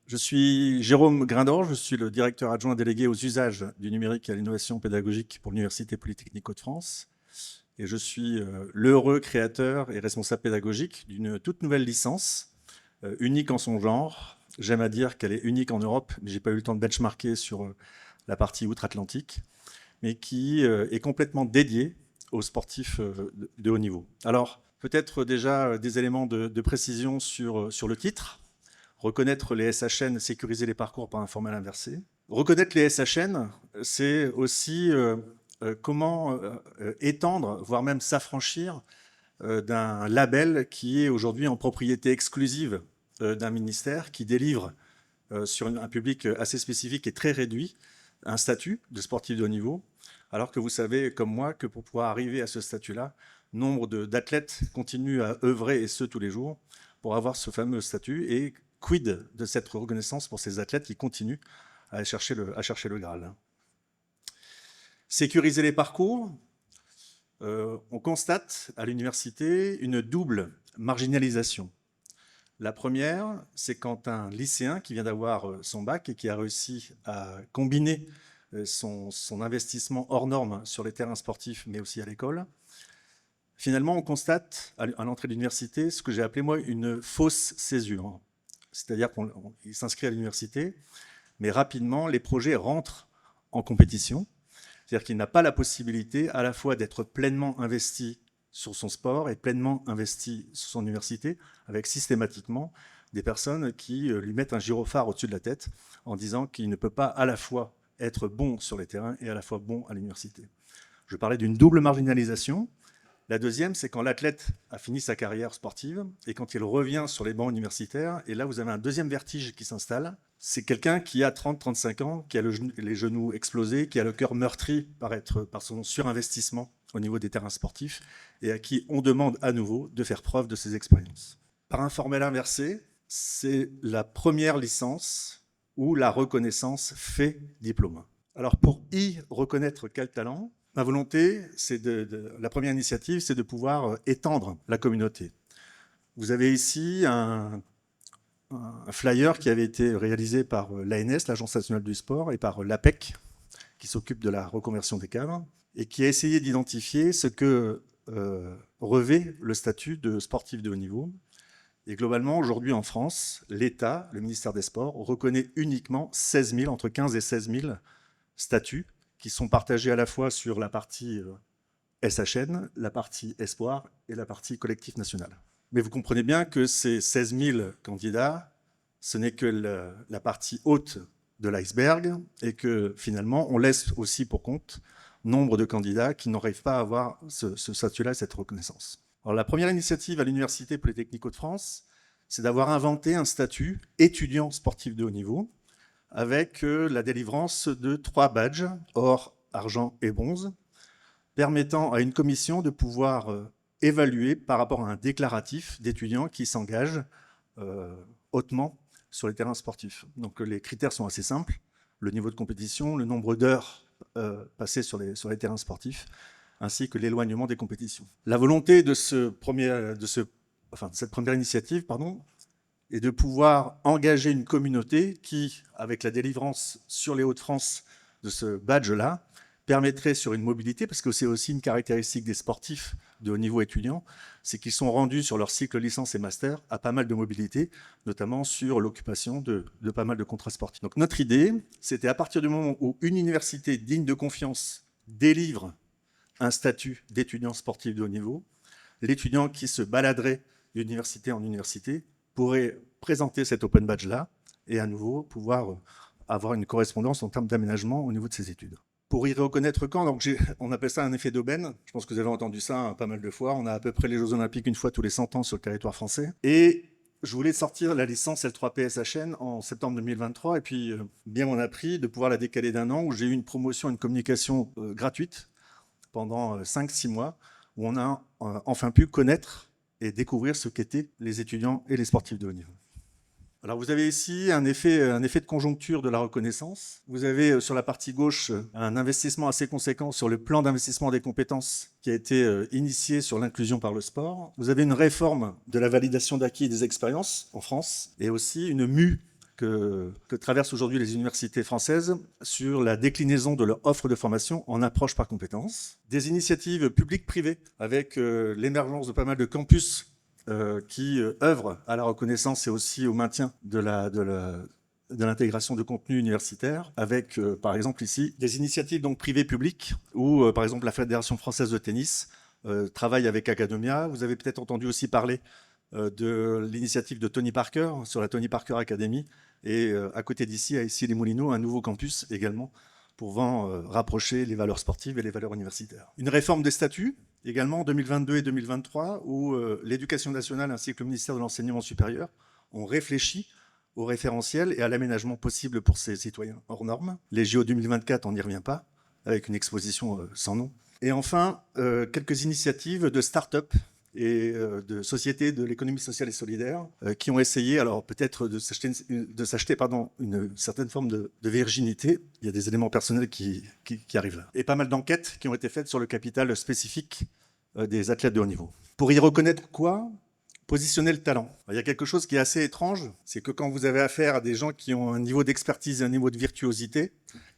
Je suis Jérôme Grindor, je suis le directeur adjoint délégué aux usages du numérique et à l'innovation pédagogique pour l'Université Polytechnique Hauts-de-France. Et je suis l'heureux créateur et responsable pédagogique d'une toute nouvelle licence, unique en son genre. J'aime à dire qu'elle est unique en Europe, mais je n'ai pas eu le temps de benchmarker sur la partie outre-Atlantique, mais qui est complètement dédiée aux sportifs de haut niveau. Alors, peut-être déjà des éléments de précision sur le titre. Reconnaître les SHN, sécuriser les parcours par un formel inversé. Reconnaître les SHN, c'est aussi comment étendre, voire même s'affranchir d'un label qui est aujourd'hui en propriété exclusive d'un ministère qui délivre sur un public assez spécifique et très réduit un statut de sportif de haut niveau, alors que vous savez, comme moi, que pour pouvoir arriver à ce statut-là, nombre d'athlètes continuent à œuvrer, et ce tous les jours, pour avoir ce fameux statut. Et quid de cette reconnaissance pour ces athlètes qui continuent à chercher le Graal. Sécuriser les parcours, on constate à l'université une double marginalisation. La première, c'est quand un lycéen qui vient d'avoir son bac et qui a réussi à combiner son investissement hors norme sur les terrains sportifs, mais aussi à l'école, finalement, on constate à l'entrée de l'université ce que j'ai appelé, moi, une fausse césure. C'est-à-dire qu'il s'inscrit à l'université, mais rapidement, les projets rentrent en compétition. C'est-à-dire qu'il n'a pas la possibilité à la fois d'être pleinement investi sur son sport et pleinement investi sur son université, avec systématiquement des personnes qui lui mettent un gyrophare au-dessus de la tête en disant qu'il ne peut pas à la fois être bon sur les terrains et à la fois bon à l'université. Je parlais d'une double marginalisation. La deuxième, c'est quand l'athlète a fini sa carrière sportive et quand il revient sur les bancs universitaires, et là vous avez un deuxième vertige qui s'installe. C'est quelqu'un qui a 30-35 ans, qui a les genoux explosés, qui a le cœur meurtri par son surinvestissement au niveau des terrains sportifs et à qui on demande à nouveau de faire preuve de ses expériences. Par un formel inversé, c'est la première licence où la reconnaissance fait diplôme. Alors pour y reconnaître quel talent, ma volonté, la première initiative, c'est de pouvoir étendre la communauté. Vous avez ici un flyer qui avait été réalisé par l'ANS, l'Agence nationale du sport, et par l'APEC, qui s'occupe de la reconversion des cadres, et qui a essayé d'identifier ce que revêt le statut de sportif de haut niveau. Et globalement, aujourd'hui en France, l'État, le ministère des Sports, reconnaît uniquement 16 000, entre 15 et 16 000 statuts, qui sont partagés à la fois sur la partie SHN, la partie Espoir et la partie collectif national. Mais vous comprenez bien que ces 16 000 candidats, ce n'est que la partie haute de l'iceberg et que finalement, on laisse aussi pour compte nombre de candidats qui n'arrivent pas à avoir ce statut-là, cette reconnaissance. Alors, la première initiative à l'Université Polytechnique Hauts-de-France, c'est d'avoir inventé un statut étudiant sportif de haut niveau, avec la délivrance de 3 badges, or, argent et bronze, permettant à une commission de pouvoir évaluer par rapport à un déclaratif d'étudiants qui s'engagent hautement sur les terrains sportifs. Donc les critères sont assez simples, le niveau de compétition, le nombre d'heures passées sur les terrains sportifs, ainsi que l'éloignement des compétitions. La volonté de cette première initiative, et de pouvoir engager une communauté qui, avec la délivrance sur les Hauts-de-France de ce badge-là, permettrait sur une mobilité, parce que c'est aussi une caractéristique des sportifs de haut niveau étudiants, c'est qu'ils sont rendus sur leur cycle licence et master à pas mal de mobilité, notamment sur l'occupation de pas mal de contrats sportifs. Donc notre idée, c'était à partir du moment où une université digne de confiance délivre un statut d'étudiant sportif de haut niveau, l'étudiant qui se baladerait d'université en université pourrait présenter cet open badge-là et à nouveau pouvoir avoir une correspondance en termes d'aménagement au niveau de ses études. Pour y reconnaître quand, donc on appelle ça un effet d'aubaine. Je pense que vous avez entendu ça pas mal de fois. On a à peu près les Jeux Olympiques une fois tous les 100 ans sur le territoire français. Et je voulais sortir la licence L3P SHN en septembre 2023. Et puis, bien m'en a pris de pouvoir la décaler d'un an où j'ai eu une promotion, une communication gratuite pendant 5-6 mois où on a enfin pu connaître et découvrir ce qu'étaient les étudiants et les sportifs de haut niveau. Alors vous avez ici un effet de conjoncture de la reconnaissance. Vous avez sur la partie gauche un investissement assez conséquent sur le plan d'investissement des compétences qui a été initié sur l'inclusion par le sport. Vous avez une réforme de la validation d'acquis et des expériences en France et aussi une mue que traversent aujourd'hui les universités françaises sur la déclinaison de leur offre de formation en approche par compétences. Des initiatives publiques-privées avec l'émergence de pas mal de campus qui œuvrent à la reconnaissance et aussi au maintien de l'intégration de contenu universitaire, avec, par exemple, ici, des initiatives donc privées-publiques, où, par exemple, la Fédération française de tennis travaille avec Academia. Vous avez peut-être entendu aussi parler de l'initiative de Tony Parker, sur la Tony Parker Academy, et à côté d'ici, à Issy-les-Moulineaux, un nouveau campus également, pour rapprocher les valeurs sportives et les valeurs universitaires. Une réforme des statuts, également en 2022 et 2023, où l'Éducation nationale ainsi que le ministère de l'Enseignement supérieur ont réfléchi au référentiel et à l'aménagement possible pour ces citoyens hors normes. Les JO 2024, on n'y revient pas, avec une exposition sans nom. Et enfin, quelques initiatives de start-up et de sociétés de l'économie sociale et solidaire qui ont essayé, alors peut-être de s'acheter une certaine forme de virginité. Il y a des éléments personnels qui arrivent là. Et pas mal d'enquêtes qui ont été faites sur le capital spécifique des athlètes de haut niveau. Pour y reconnaître quoi ? Positionner le talent. Il y a quelque chose qui est assez étrange, c'est que quand vous avez affaire à des gens qui ont un niveau d'expertise et un niveau de virtuosité,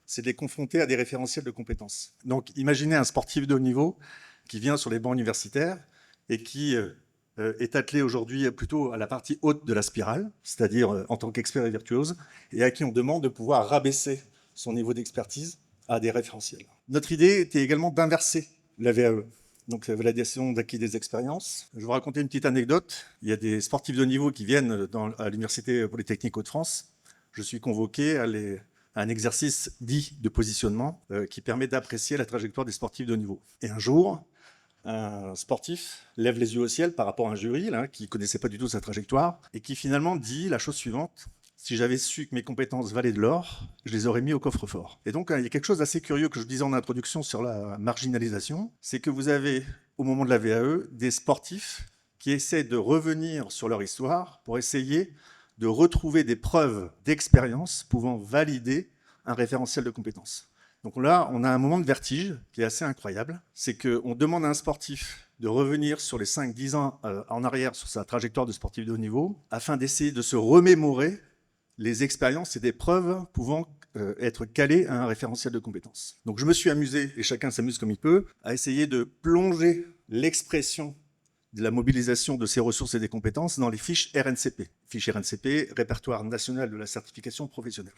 c'est de les confronter à des référentiels de compétences. Donc imaginez un sportif de haut niveau qui vient sur les bancs universitaires et qui est attelé aujourd'hui plutôt à la partie haute de la spirale, c'est-à-dire en tant qu'expert et virtuose, et à qui on demande de pouvoir rabaisser son niveau d'expertise à des référentiels. Notre idée était également d'inverser la VAE, donc la validation d'acquis des expériences. Je vais vous raconter une petite anecdote. Il y a des sportifs de haut niveau qui viennent à l'Université Polytechnique Hauts-de-France. Je suis convoqué à un exercice dit de positionnement qui permet d'apprécier la trajectoire des sportifs de haut niveau. Et un jour, un sportif lève les yeux au ciel par rapport à un jury là, qui ne connaissait pas du tout sa trajectoire et qui finalement dit la chose suivante: si j'avais su que mes compétences valaient de l'or, je les aurais mis au coffre-fort. Et donc, il y a quelque chose d'assez curieux que je disais en introduction sur la marginalisation, c'est que vous avez, au moment de la VAE, des sportifs qui essaient de revenir sur leur histoire pour essayer de retrouver des preuves d'expérience pouvant valider un référentiel de compétences. Donc là, on a un moment de vertige qui est assez incroyable. C'est qu'on demande à un sportif de revenir sur les 5-10 ans en arrière sur sa trajectoire de sportif de haut niveau afin d'essayer de se remémorer les expériences et des preuves pouvant être calées à un référentiel de compétences. Donc je me suis amusé, et chacun s'amuse comme il peut, à essayer de plonger l'expression de la mobilisation de ces ressources et des compétences dans les fiches RNCP. Fiches RNCP, Répertoire national de la certification professionnelle.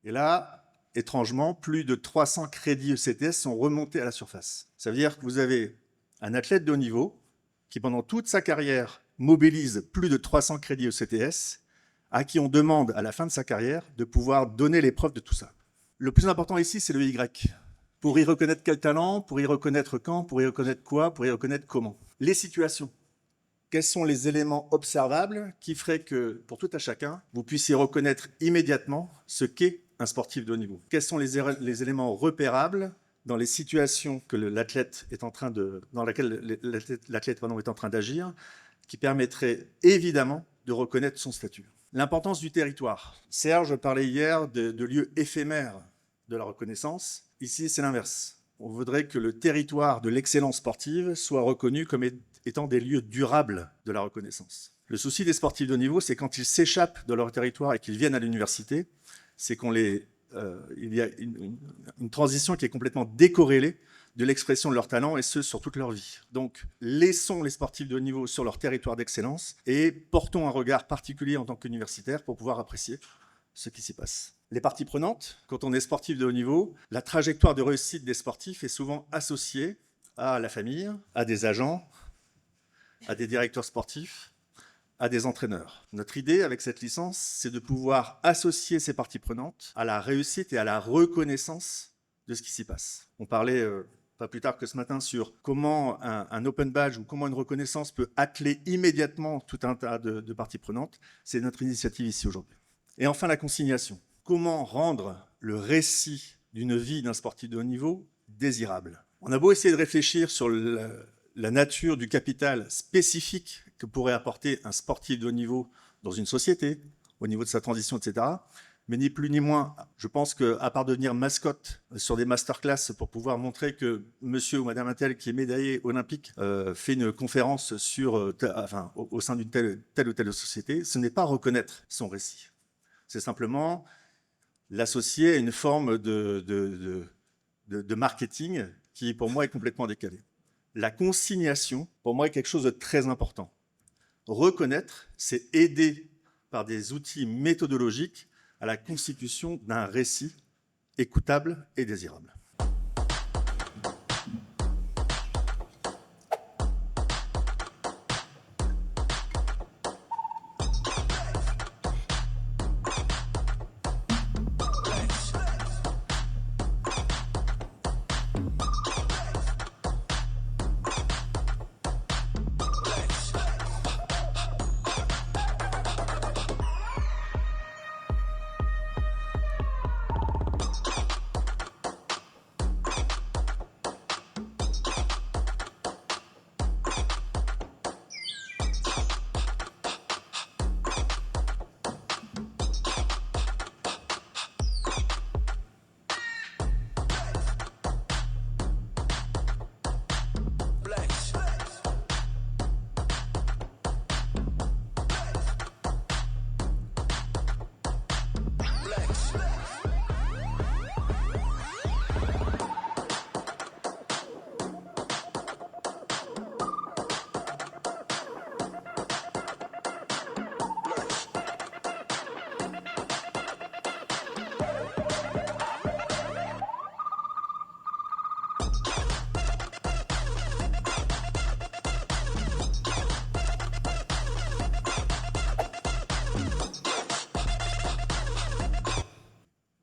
Et là, étrangement, plus de 300 crédits ECTS sont remontés à la surface. Ça veut dire que vous avez un athlète de haut niveau qui, pendant toute sa carrière, mobilise plus de 300 crédits ECTS, à qui on demande, à la fin de sa carrière, de pouvoir donner les preuves de tout ça. Le plus important ici, c'est le Y. Pour y reconnaître quel talent, pour y reconnaître quand, pour y reconnaître quoi, pour y reconnaître comment. Les situations. Quels sont les éléments observables qui feraient que, pour tout à chacun, vous puissiez reconnaître immédiatement ce qu'est un sportif de haut niveau? Quels sont les éléments repérables dans les situations que l'athlète est en train dans laquelle l'athlète est en train d'agir, qui permettraient évidemment de reconnaître son statut? L'importance du territoire. Serge parlait hier de lieux éphémères de la reconnaissance. Ici, c'est l'inverse. On voudrait que le territoire de l'excellence sportive soit reconnu comme étant des lieux durables de la reconnaissance. Le souci des sportifs de haut niveau, c'est quand ils s'échappent de leur territoire et qu'ils viennent à l'université, c'est il y a une transition qui est complètement décorrélée de l'expression de leur talent, et ce, sur toute leur vie. Donc, laissons les sportifs de haut niveau sur leur territoire d'excellence et portons un regard particulier en tant qu'universitaire pour pouvoir apprécier ce qui s'y passe. Les parties prenantes, quand on est sportif de haut niveau, la trajectoire de réussite des sportifs est souvent associée à la famille, à des agents, à des directeurs sportifs, à des entraîneurs. Notre idée avec cette licence, c'est de pouvoir associer ces parties prenantes à la réussite et à la reconnaissance de ce qui s'y passe. On parlait pas plus tard que ce matin sur comment un open badge ou comment une reconnaissance peut atteler immédiatement tout un tas de parties prenantes. C'est notre initiative ici aujourd'hui. Et enfin, la consignation. Comment rendre le récit d'une vie d'un sportif de haut niveau désirable? On a beau essayer de réfléchir sur la nature du capital spécifique que pourrait apporter un sportif de haut niveau dans une société, au niveau de sa transition, etc., mais ni plus ni moins, je pense qu'à part devenir mascotte sur des masterclass pour pouvoir montrer que monsieur ou madame Intel qui est médaillé olympique fait une conférence au sein d'une telle ou telle société, ce n'est pas reconnaître son récit. C'est simplement l'associer à une forme de marketing qui, pour moi, est complètement décalée. La consignation, pour moi, est quelque chose de très important. Reconnaître, c'est aider par des outils méthodologiques à la constitution d'un récit écoutable et désirable.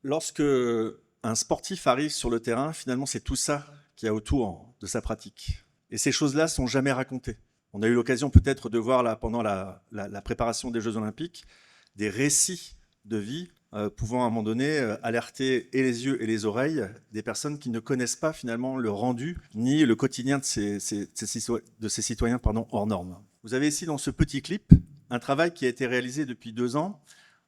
Lorsque un sportif arrive sur le terrain, finalement, c'est tout ça qu'il y a autour de sa pratique. Et ces choses-là sont jamais racontées. On a eu l'occasion peut-être de voir là, pendant la préparation des Jeux Olympiques des récits de vie pouvant à un moment donné alerter et les yeux et les oreilles des personnes qui ne connaissent pas finalement le rendu ni le quotidien de ces citoyens hors normes. Vous avez ici dans ce petit clip un travail qui a été réalisé depuis 2 ans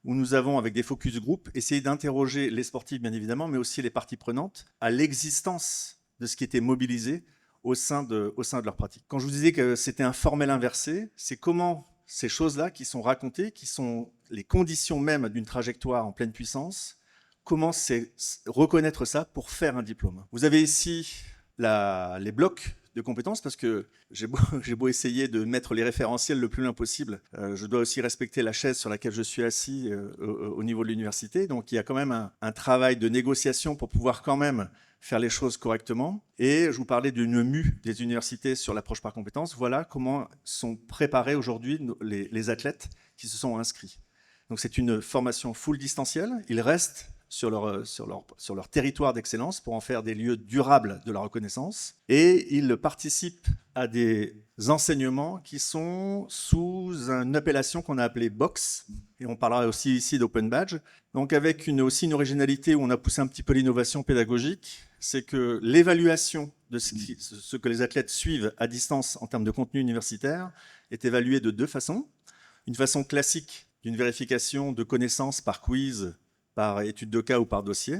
où nous avons, avec des focus group, essayé d'interroger les sportifs, bien évidemment, mais aussi les parties prenantes, à l'existence de ce qui était mobilisé au sein de leur pratique. Quand je vous disais que c'était un formel inversé, c'est comment ces choses-là qui sont racontées, qui sont les conditions même d'une trajectoire en pleine puissance, comment c'est reconnaître ça pour faire un diplôme. Vous avez ici les blocs de compétences, parce que j'ai beau essayer de mettre les référentiels le plus loin possible, je dois aussi respecter la chaise sur laquelle je suis assis au niveau de l'université. Donc il y a quand même un travail de négociation pour pouvoir quand même faire les choses correctement. Et je vous parlais d'une mue des universités sur l'approche par compétences. Voilà comment sont préparés aujourd'hui les athlètes qui se sont inscrits. Donc c'est une formation full distancielle. Ils restent sur leur territoire d'excellence pour en faire des lieux durables de la reconnaissance. Et ils participent à des enseignements qui sont sous une appellation qu'on a appelée Box. Et on parlera aussi ici d'Open Badge. Donc avec aussi une originalité où on a poussé un petit peu l'innovation pédagogique, c'est que l'évaluation de ce que les athlètes suivent à distance en termes de contenu universitaire est évaluée de 2 façons. Une façon classique d'une vérification de connaissances par quiz, par étude de cas ou par dossier.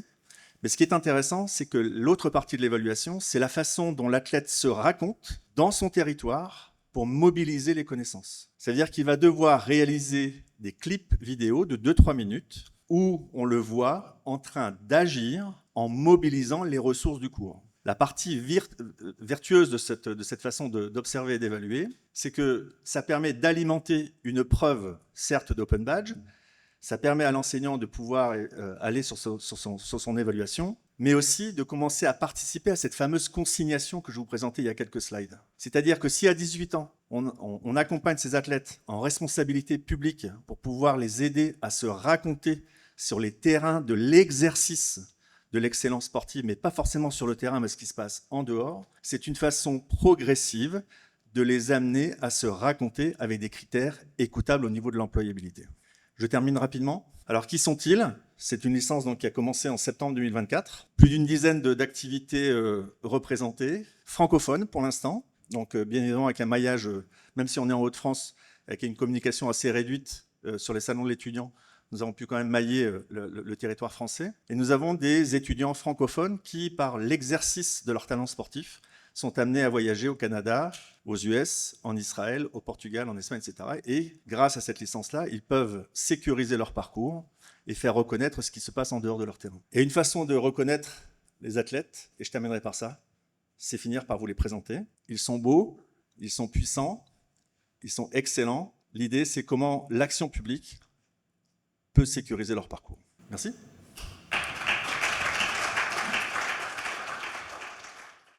Mais ce qui est intéressant, c'est que l'autre partie de l'évaluation, c'est la façon dont l'athlète se raconte dans son territoire pour mobiliser les connaissances. C'est-à-dire qu'il va devoir réaliser des clips vidéo de 2-3 minutes où on le voit en train d'agir en mobilisant les ressources du cours. La partie vertueuse de cette façon d'observer et d'évaluer, c'est que ça permet d'alimenter une preuve, certes d'Open Badge. Ça permet à l'enseignant de pouvoir aller sur son évaluation, mais aussi de commencer à participer à cette fameuse consignation que je vous présentais il y a quelques slides. C'est-à-dire que si à 18 ans, on accompagne ces athlètes en responsabilité publique pour pouvoir les aider à se raconter sur les terrains de l'exercice de l'excellence sportive, mais pas forcément sur le terrain, mais ce qui se passe en dehors, c'est une façon progressive de les amener à se raconter avec des critères écoutables au niveau de l'employabilité. Je termine rapidement. Alors, qui sont-ils? C'est une licence donc, qui a commencé en septembre 2024. Plus d'une dizaine d'activités représentées, francophones pour l'instant. Donc, bien évidemment, avec un maillage, même si on est en Hauts-de-France, avec une communication assez réduite sur les salons de l'étudiant, nous avons pu quand même mailler le territoire français. Et nous avons des étudiants francophones qui, par l'exercice de leur talent sportif, sont amenés à voyager au Canada, aux US, en Israël, au Portugal, en Espagne, etc. Et grâce à cette licence-là, ils peuvent sécuriser leur parcours et faire reconnaître ce qui se passe en dehors de leur terrain. Et une façon de reconnaître les athlètes, et je terminerai par ça, c'est finir par vous les présenter. Ils sont beaux, ils sont puissants, ils sont excellents. L'idée, c'est comment l'action publique peut sécuriser leur parcours. Merci.